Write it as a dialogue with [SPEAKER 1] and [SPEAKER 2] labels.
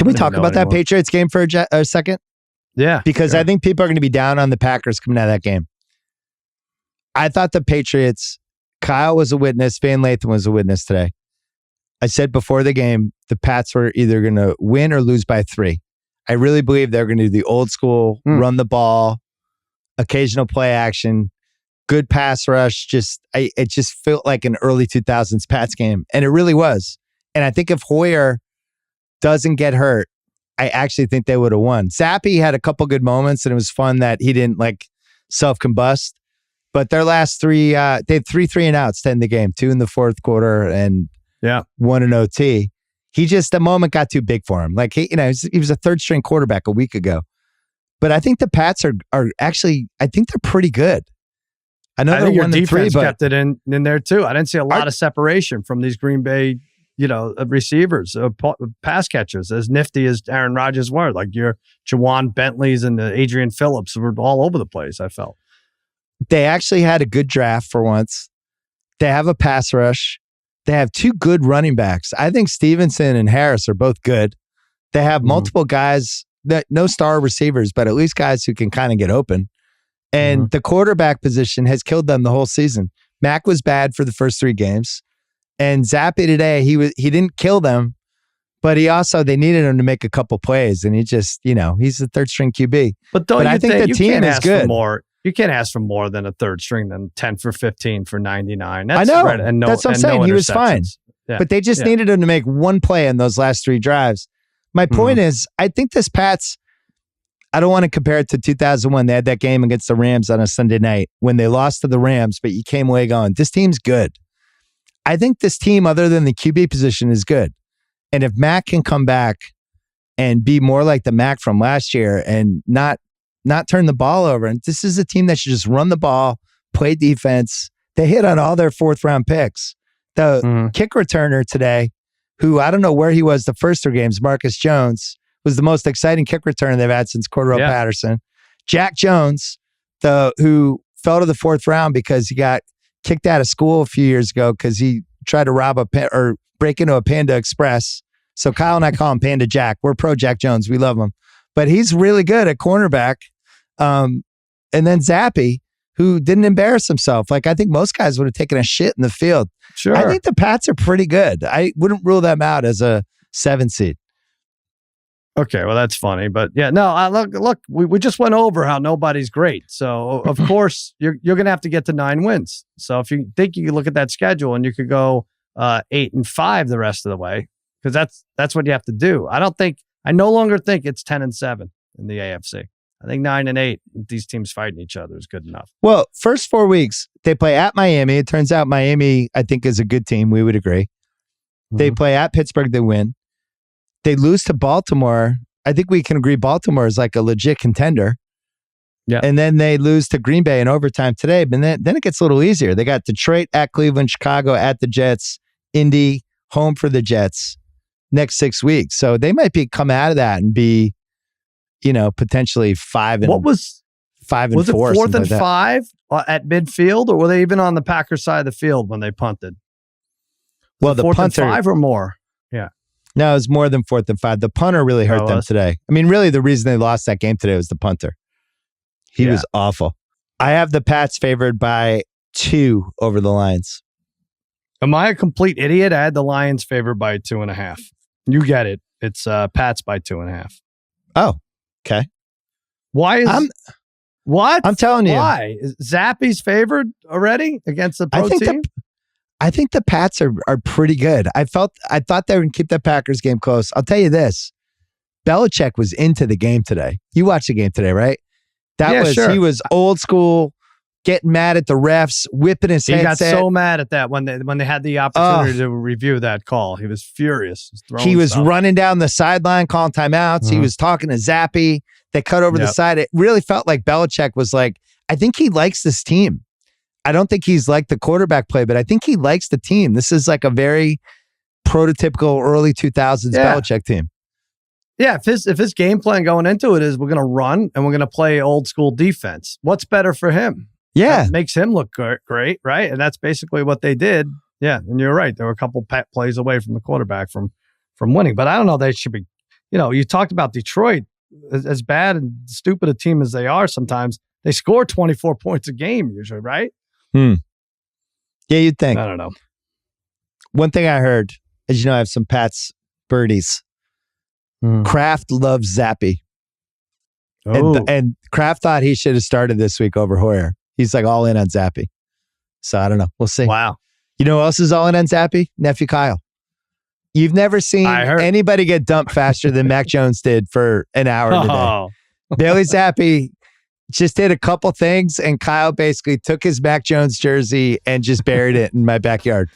[SPEAKER 1] Can we talk about that Patriots game for a second?
[SPEAKER 2] Yeah.
[SPEAKER 1] Because
[SPEAKER 2] sure.
[SPEAKER 1] I think people are going to be down on the Packers coming out of that game. I thought the Patriots, Kyle was a witness, Van Lathan was a witness today. I said before the game, the Pats were either going to win or lose by 3. I really believe they're going to do the old school, run the ball, occasional play action, good pass rush. It just felt like an early 2000s Pats game. And it really was. And I think if Hoyer doesn't get hurt, I actually think they would have won. Zappe had a couple good moments, and it was fun that he didn't self-combust. But their last 3, they had 3 3-and-outs to end the game, 2 in the fourth quarter and 1 in OT. He just, the moment got too big for him. He was a third-string quarterback a week ago. But I think the Pats are actually, I think they're pretty good. I know they're 1-3, but
[SPEAKER 2] kept it in there too. I didn't see a lot of separation from these Green Bay receivers, pass catchers, as nifty as Aaron Rodgers were. Like your Jawan Bentleys and the Adrian Phillips were all over the place, I felt.
[SPEAKER 1] They actually had a good draft for once. They have a pass rush. They have 2 good running backs. I think Stevenson and Harris are both good. They have multiple guys, no star receivers, but at least guys who can kind of get open. And the quarterback position has killed them the whole season. Mac was bad for the first 3 games. And Zappe today, he didn't kill them, but they needed him to make a couple plays, and he just, he's the third string QB.
[SPEAKER 2] But I think the team is good. You can't ask for more than a third string than 10 for 15 for 99.
[SPEAKER 1] I know. That's what I'm saying. He was fine. Yeah. But they just needed him to make one play in those last 3 drives. My point is, I think this Pats, I don't want to compare it to 2001. They had that game against the Rams on a Sunday night when they lost to the Rams, but you came away going, this team's good. I think this team, other than the QB position, is good. And if Mac can come back and be more like the Mac from last year and not turn the ball over, and this is a team that should just run the ball, play defense. They hit on all their 4th-round picks. The kick returner today, who I don't know where he was the first 3 games, Marcus Jones, was the most exciting kick returner they've had since Cordero Patterson. Jack Jones, who fell to the 4th round because he got kicked out of school a few years ago because he tried to break into a Panda Express. So Kyle and I call him Panda Jack. We're pro Jack Jones. We love him. But he's really good at cornerback. And then Zappe, who didn't embarrass himself. I think most guys would have taken a shit in the field.
[SPEAKER 2] Sure.
[SPEAKER 1] I think the Pats are pretty good. I wouldn't rule them out as a 7 seed.
[SPEAKER 2] Okay, well, that's funny. But look, we just went over how nobody's great. So, of course, you're going to have to get to 9 wins. So if you think you can look at that schedule and you could go 8-5 the rest of the way, because that's what you have to do. I no longer think it's 10-7 in the AFC. I think 9-8, these teams fighting each other is good enough.
[SPEAKER 1] Well, first 4 weeks, they play at Miami. It turns out Miami, I think, is a good team. We would agree. They play at Pittsburgh. They win. They lose to Baltimore. I think we can agree Baltimore is like a legit contender.
[SPEAKER 2] Yeah.
[SPEAKER 1] And then they lose to Green Bay in overtime today. But then it gets a little easier. They got Detroit at Cleveland, Chicago at the Jets, Indy, home for the Jets next 6 weeks. So they might come out of that and be, potentially 5 and 5 and 4.
[SPEAKER 2] Was it 4th and 5 at midfield, or were they even on the Packers side of the field when they punted?
[SPEAKER 1] Well, the
[SPEAKER 2] 4th
[SPEAKER 1] punter,
[SPEAKER 2] and 5 or more. Yeah.
[SPEAKER 1] No, it was more than 4th and 5. The punter really hurt them today. I mean, really, the reason they lost that game today was the punter. He was awful. I have the Pats favored by 2 over the Lions.
[SPEAKER 2] Am I a complete idiot? I had the Lions favored by 2.5. You get it. It's Pats by 2.5.
[SPEAKER 1] Oh, okay.
[SPEAKER 2] Why is what?
[SPEAKER 1] I'm telling you.
[SPEAKER 2] Why? Is Zappe's favored already against the pro team?
[SPEAKER 1] I think the Pats are pretty good. I thought they would keep that Packers game close. I'll tell you this. Belichick was into the game today. You watched the game today, right? He was old school, getting mad at the refs, whipping his headset.
[SPEAKER 2] He got so mad at that when they had the opportunity to review that call. He was furious.
[SPEAKER 1] He was running down the sideline, calling timeouts. He was talking to Zappe. They cut over the side. It really felt like Belichick was like, I think he likes this team. I don't think he's like the quarterback play, but I think he likes the team. This is like a very prototypical early 2000s Belichick team.
[SPEAKER 2] Yeah, if his game plan going into it is we're going to run and we're going to play old school defense, what's better for him?
[SPEAKER 1] Yeah.
[SPEAKER 2] That makes him look great, right? And that's basically what they did. Yeah, and you're right. There were a couple plays away from the quarterback from winning. But I don't know. They should be, you talked about Detroit, as bad and stupid a team as they are sometimes, they score 24 points a game usually, right?
[SPEAKER 1] Yeah, you'd think.
[SPEAKER 2] I don't know.
[SPEAKER 1] One thing I heard, as you know, I have some Pats birdies. Kraft loves Zappy.
[SPEAKER 2] Oh.
[SPEAKER 1] And Kraft thought he should have started this week over Hoyer. He's like all in on Zappy. So I don't know. We'll see.
[SPEAKER 2] Wow.
[SPEAKER 1] You know who else is all in on Zappy? Nephew Kyle. You've never seen anybody get dumped faster than Mac Jones did for an hour today. Bailey Zappe just did a couple things, and Kyle basically took his Mac Jones jersey and just buried it in my backyard.